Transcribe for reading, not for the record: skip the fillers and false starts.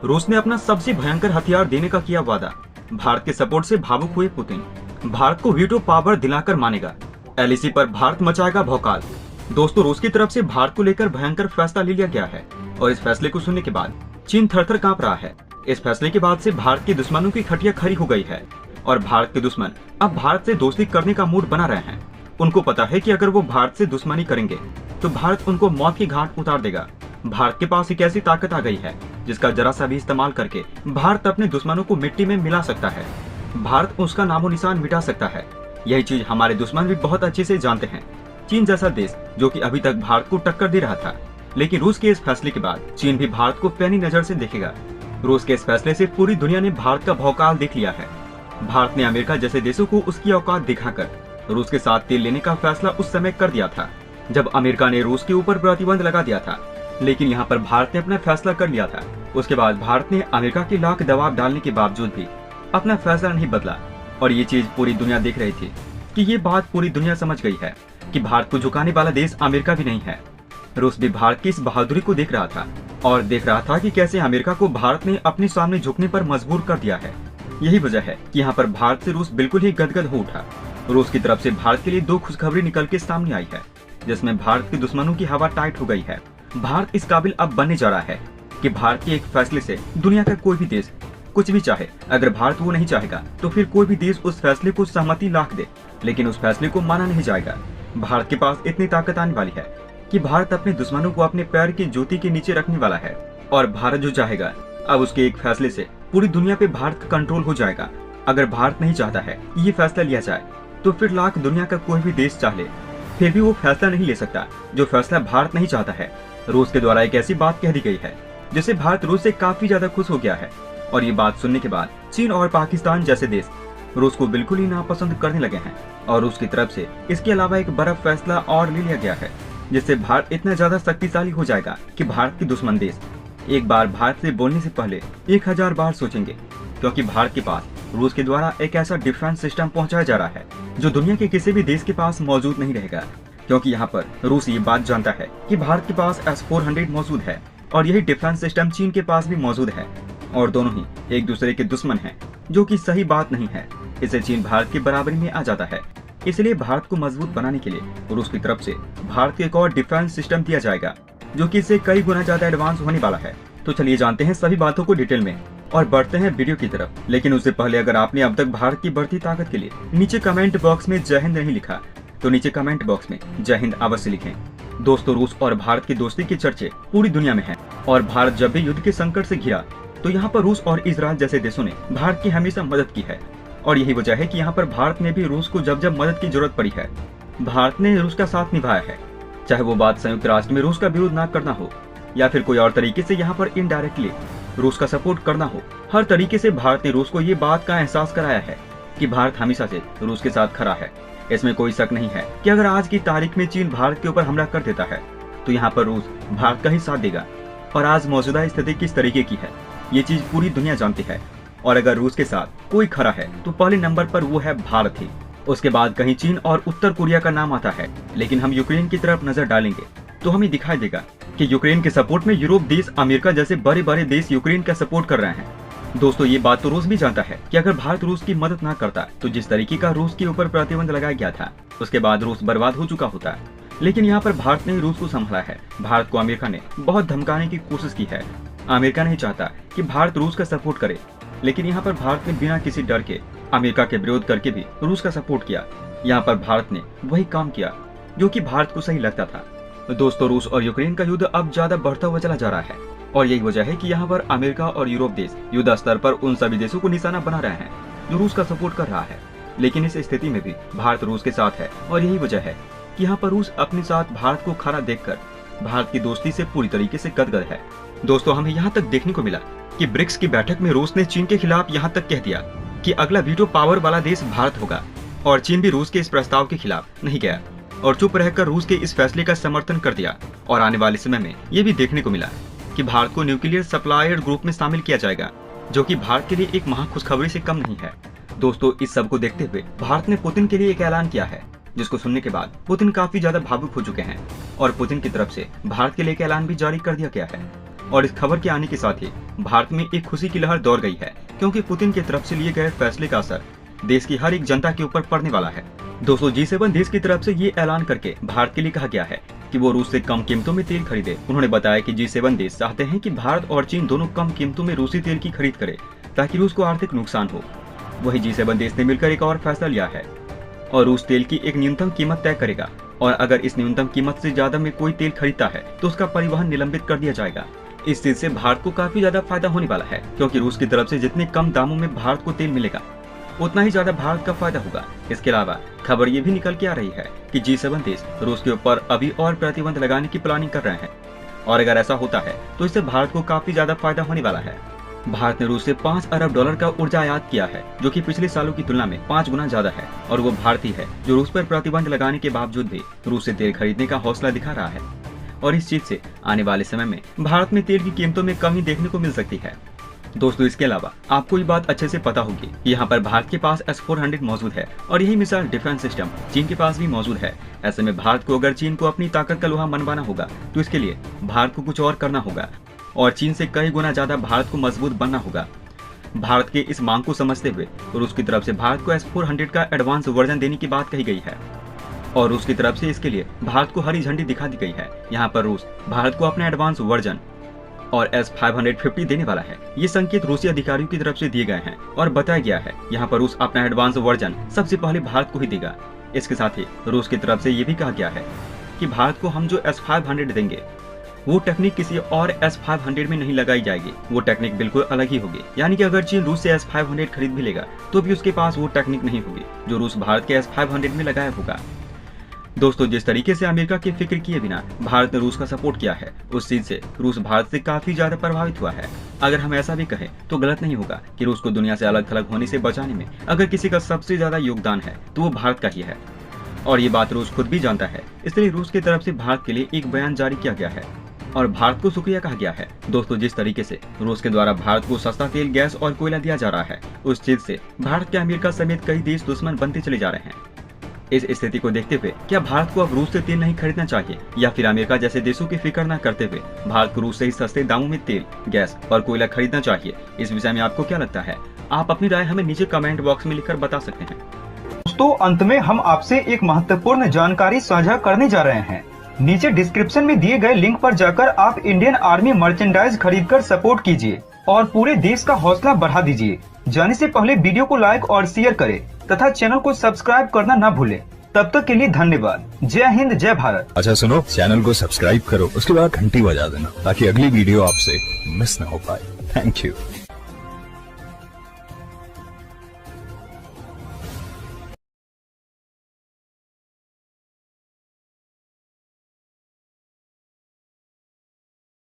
रूस ने अपना सबसे भयंकर हथियार देने का किया वादा। भारत के सपोर्ट से भावुक हुए पुतिन। भारत को वीटो पावर दिलाकर मानेगा। एलएसी पर भारत मचाएगा भौकाल। दोस्तों, रूस की तरफ से भारत को लेकर भयंकर फैसला ले लिया गया है और इस फैसले को सुनने के बाद चीन थर-थर कांप रहा है। इस फैसले के बाद से भारत के दुश्मनों की खटिया खड़ी हो गई है और भारत के दुश्मन अब भारत से दोस्ती करने का मूड बना रहे हैं। उनको पता है कि अगर वो भारत से दुश्मनी करेंगे तो भारत उनको मौत की घाट उतार देगा। भारत के पास एक ऐसी ताकत आ गई है जिसका जरा सा भी इस्तेमाल करके भारत अपने दुश्मनों को मिट्टी में मिला सकता है। भारत उसका नामो निशान मिटा सकता है। यही चीज हमारे दुश्मन भी बहुत अच्छे से जानते हैं। चीन जैसा देश जो कि अभी तक भारत को टक्कर दे रहा था, लेकिन रूस के इस फैसले के बाद चीन भी भारत को पैनी नजर से देखेगा। रूस के इस फैसले से पूरी दुनिया ने भारत का भौकाल देख लिया है। भारत ने अमेरिका जैसे देशों को उसकी औकात दिखाकर रूस के साथ तेल लेने का फैसला उस समय कर दिया था जब अमेरिका ने रूस के ऊपर प्रतिबंध लगा दिया था। लेकिन यहाँ पर भारत ने अपना फैसला कर लिया था। उसके बाद भारत ने अमेरिका के लाख दबाव डालने के बावजूद भी अपना फैसला नहीं बदला और ये चीज पूरी दुनिया देख रही थी कि ये बात पूरी दुनिया समझ गई है कि भारत को झुकाने वाला देश अमेरिका भी नहीं है। रूस भी भारत की इस बहादुरी को देख रहा था और देख रहा था कि कैसे अमेरिका को भारत ने अपने सामने झुकने पर मजबूर कर दिया है। यही वजह है कि यहाँ पर भारत से रूस बिल्कुल ही गदगद हो उठा। रूस की तरफ से भारत के लिए दो खुशखबरी निकल के सामने आई है जिसमें भारत के दुश्मनों की हवा टाइट हो गई है। भारत इस काबिल अब बनने जा रहा है कि भारत के एक फैसले से दुनिया का कोई भी देश कुछ भी चाहे, अगर भारत वो नहीं चाहेगा तो फिर कोई भी देश उस फैसले को सहमति लाख दे, लेकिन उस फैसले को माना नहीं जाएगा। भारत के पास इतनी ताकत आने वाली है कि भारत अपने दुश्मनों को अपने पैर की ज्योति के नीचे रखने वाला है और भारत जो चाहेगा अब उसके एक फैसले से पूरी दुनिया पे भारत का कंट्रोल हो जाएगा। अगर भारत नहीं चाहता है ये फैसला लिया जाए तो फिर लाख दुनिया का कोई भी देश चाह ले फिर भी वो फैसला नहीं ले सकता जो फैसला भारत नहीं चाहता है। रूस के द्वारा एक ऐसी बात कह दी गई है जिससे भारत रूस से काफी ज्यादा खुश हो गया है और ये बात सुनने के बाद चीन और पाकिस्तान जैसे देश रूस को बिल्कुल ही नापसंद करने लगे हैं और रूस की तरफ से इसके अलावा एक बड़ा फैसला और ले लिया गया है जिससे भारत इतना ज्यादा शक्तिशाली हो जाएगा कि भारत के दुश्मन देश एक बार भारत से बोलने से पहले 1000 बार सोचेंगे, क्योंकि भारत के पास रूस के द्वारा एक ऐसा डिफेंस सिस्टम पहुंचाया जा रहा है जो दुनिया के किसी भी देश के पास मौजूद नहीं रहेगा। क्योंकि यहाँ पर रूस ये बात जानता है कि भारत के पास S-400 मौजूद है और यही डिफेंस सिस्टम चीन के पास भी मौजूद है और दोनों ही एक दूसरे के दुश्मन हैं, जो कि सही बात नहीं है। इससे चीन भारत की बराबरी में आ जाता है। इसलिए भारत को मजबूत बनाने के लिए रूस की तरफ से भारत को एक और डिफेंस सिस्टम दिया जाएगा जो कि इससे कई गुना ज्यादा एडवांस होने वाला है। तो चलिए जानते हैं सभी बातों को डिटेल में और बढ़ते हैं वीडियो की तरफ। लेकिन उससे पहले अगर आपने अब तक भारत की बढ़ती ताकत के लिए नीचे कमेंट बॉक्स में जय हिंद नहीं लिखा तो नीचे कमेंट बॉक्स में जय हिंद अवश्य लिखें। दोस्तों, रूस और भारत की दोस्ती के चर्चे पूरी दुनिया में हैं और भारत जब भी युद्ध के संकट से घिरा तो यहाँ पर रूस और इजराइल जैसे देशों ने भारत की हमेशा मदद की है और यही वजह है कि यहाँ पर भारत ने भी रूस को जब जब मदद की जरूरत पड़ी है भारत ने रूस का साथ निभाया है। चाहे वो बात संयुक्त राष्ट्र में रूस का विरोध न करना हो या फिर कोई और तरीके से यहाँ पर इनडायरेक्टली रूस का सपोर्ट करना हो, हर तरीके से भारत ने रूस को ये बात का एहसास कराया है कि भारत हमेशा से रूस के साथ खड़ा है। इसमें कोई शक नहीं है कि अगर आज की तारीख में चीन भारत के ऊपर हमला कर देता है तो यहाँ पर रूस भारत का ही साथ देगा और आज मौजूदा स्थिति किस तरीके की है ये चीज पूरी दुनिया जानती है और अगर रूस के साथ कोई खड़ा है तो पहले नंबर पर वो है भारत ही। उसके बाद कहीं चीन और उत्तर कोरिया का नाम आता है, लेकिन हम यूक्रेन की तरफ नजर डालेंगे तो हमें दिखाई देगा कि यूक्रेन के सपोर्ट में यूरोप देश, अमेरिका जैसे बड़े बड़े देश यूक्रेन का सपोर्ट कर रहे हैं। दोस्तों, ये बात तो रूस भी जानता है कि अगर भारत रूस की मदद ना करता तो जिस तरीके का रूस के ऊपर प्रतिबंध लगाया गया था उसके बाद रूस बर्बाद हो चुका होता। लेकिन यहाँ पर भारत ने रूस को संभाला है। भारत को अमेरिका ने बहुत धमकाने की कोशिश की है। अमेरिका नहीं चाहता कि भारत रूस का सपोर्ट करे, लेकिन यहाँ पर भारत ने बिना किसी डर के अमेरिका के विरोध करके भी रूस का सपोर्ट किया। यहाँ पर भारत ने वही काम किया जो कि भारत को सही लगता था। दोस्तों, रूस और यूक्रेन का युद्ध अब ज्यादा बढ़ता हुआ चला जा रहा है और यही वजह है कि यहाँ पर अमेरिका और यूरोप देश युद्ध स्तर पर उन सभी देशों को निशाना बना रहे हैं जो रूस का सपोर्ट कर रहा है। लेकिन इस स्थिति में भी भारत रूस के साथ है और यही वजह है कि यहाँ पर रूस अपने साथ भारत को खड़ा देखकर भारत की दोस्ती से पूरी तरीके से गदगद है। दोस्तों, हमें यहाँ तक देखने को मिला कि ब्रिक्स की बैठक में रूस ने चीन के खिलाफ यहाँ तक कह दिया कि अगला वीटो पावर वाला देश भारत होगा और चीन भी रूस के इस प्रस्ताव के खिलाफ नहीं गया और चुप रहकर रूस के इस फैसले का समर्थन कर दिया। और आने वाले समय में ये भी देखने को मिला कि भारत को न्यूक्लियर सप्लायर ग्रुप में शामिल किया जाएगा, जो कि भारत के लिए एक महा खुशखबरी से कम नहीं है। दोस्तों, इस सब को देखते हुए भारत ने पुतिन के लिए एक ऐलान किया है जिसको सुनने के बाद पुतिन काफी ज्यादा भावुक हो चुके हैं और पुतिन की तरफ से भारत के लिए एक ऐलान भी जारी कर दिया गया है और इस खबर के आने के साथ ही भारत में एक खुशी की लहर दौड़ गई है, क्योंकि पुतिन की तरफ से लिए गए फैसले का असर देश की हर एक जनता के ऊपर पड़ने वाला है। दोस्तों, G7 देश की तरफ से ये ऐलान करके भारत के लिए कहा गया है कि वो रूस से कम कीमतों में तेल खरीदे। उन्होंने बताया कि G7 देश चाहते हैं कि भारत और चीन दोनों कम कीमतों में रूसी तेल की खरीद करे ताकि रूस को आर्थिक नुकसान हो। वही G7 देश ने मिलकर एक और फैसला लिया है और रूस तेल की एक न्यूनतम कीमत तय करेगा, और अगर इस न्यूनतम कीमत से ज्यादा में कोई तेल खरीदता है तो उसका परिवहन निलंबित कर दिया जाएगा। इस चीज से भारत को काफी ज्यादा फायदा होने वाला है, क्योंकि रूस की तरफ से जितने कम दामों में भारत को तेल मिलेगा उतना ही ज्यादा भारत का फायदा होगा। इसके अलावा खबर ये भी निकल के आ रही है कि G7 देश रूस के ऊपर अभी और प्रतिबंध लगाने की प्लानिंग कर रहे हैं, और अगर ऐसा होता है तो इससे भारत को काफी ज्यादा फायदा होने वाला है। भारत ने रूस से $5 अरब का ऊर्जा आयात किया है, जो कि पिछले सालों की तुलना में 5 गुना ज्यादा है, और वो भारत ही है जो रूस पर प्रतिबंध लगाने के बावजूद भी रूस से तेल खरीदने का हौसला दिखा रहा है। और इस चीज से आने वाले समय में भारत में तेल की कीमतों में कमी देखने को मिल सकती है। दोस्तों, इसके अलावा आपको ये बात अच्छे से पता होगी, यहाँ पर भारत के पास S-400 मौजूद है, और यही मिसाइल डिफेंस सिस्टम चीन के पास भी मौजूद है। ऐसे में भारत को अगर चीन को अपनी ताकत का लोहा मनवाना होगा तो इसके लिए भारत को कुछ और करना होगा, और चीन से कई गुना ज्यादा भारत को मजबूत बनना होगा। भारत के इस मांग को समझते हुए रूस की तरफ से भारत को S-400 का एडवांस वर्जन देने की बात कही गई है, और रूस की तरफ से इसके लिए भारत को हरी झंडी दिखा दी गई है। यहाँ पर रूस भारत को अपना एडवांस वर्जन और S-550 देने वाला है। ये संकेत रूसी अधिकारियों की तरफ से दिए गए हैं और बताया गया है यहाँ पर रूस अपना एडवांस वर्जन सबसे पहले भारत को ही देगा। इसके साथ ही रूस की तरफ से ये भी कहा गया है कि भारत को हम जो S-500 देंगे वो टेक्निक किसी और S-500 में नहीं लगाई जाएगी, वो टेक्निक बिल्कुल अलग ही होगी। यानी कि अगर चीन रूस से S-500 खरीद भी लेगा तो भी उसके पास वो टेक्निक नहीं होगी जो रूस भारत के S-500 में लगाया होगा। दोस्तों, जिस तरीके से अमेरिका की फिक्र किए बिना भारत ने रूस का सपोर्ट किया है, उस चीज से रूस भारत से काफी ज्यादा प्रभावित हुआ है। अगर हम ऐसा भी कहें तो गलत नहीं होगा कि रूस को दुनिया से अलग थलग होने से बचाने में अगर किसी का सबसे ज्यादा योगदान है तो वो भारत का ही है, और ये बात रूस खुद भी जानता है। इसलिए रूस की तरफ से भारत के लिए एक बयान जारी किया गया है और भारत को शुक्रिया कहा गया है। दोस्तों, जिस तरीके से रूस के द्वारा भारत को सस्ता तेल, गैस और कोयला दिया जा रहा है, उस चीज से भारत के अमेरिका समेत कई देश दुश्मन बनते चले जा रहे हैं। इस स्थिति को देखते हुए क्या भारत को अब रूस से तेल नहीं खरीदना चाहिए, या फिर अमेरिका जैसे देशों की फिक्र न करते हुए भारत को रूस से ही सस्ते दामों में तेल, गैस और कोयला खरीदना चाहिए? इस विषय में आपको क्या लगता है? आप अपनी राय हमें नीचे कमेंट बॉक्स में लिखकर बता सकते हैं। दोस्तों, अंत में हम आपसे एक महत्वपूर्ण जानकारी साझा करने जा रहे हैं। नीचे डिस्क्रिप्शन में दिए गए लिंक पर जाकर आप इंडियन आर्मी मर्चेंडाइज खरीदकर सपोर्ट कीजिए और पूरे देश का हौसला बढ़ा दीजिए। जाने से पहले वीडियो को लाइक और शेयर करें तथा चैनल को सब्सक्राइब करना न भूलें। तब तक के लिए धन्यवाद। जय हिंद, जय भारत। अच्छा सुनो, चैनल को सब्सक्राइब करो, उसके बाद घंटी बजा देना ताकि अगली वीडियो आपसे मिस न हो पाए। Thank you.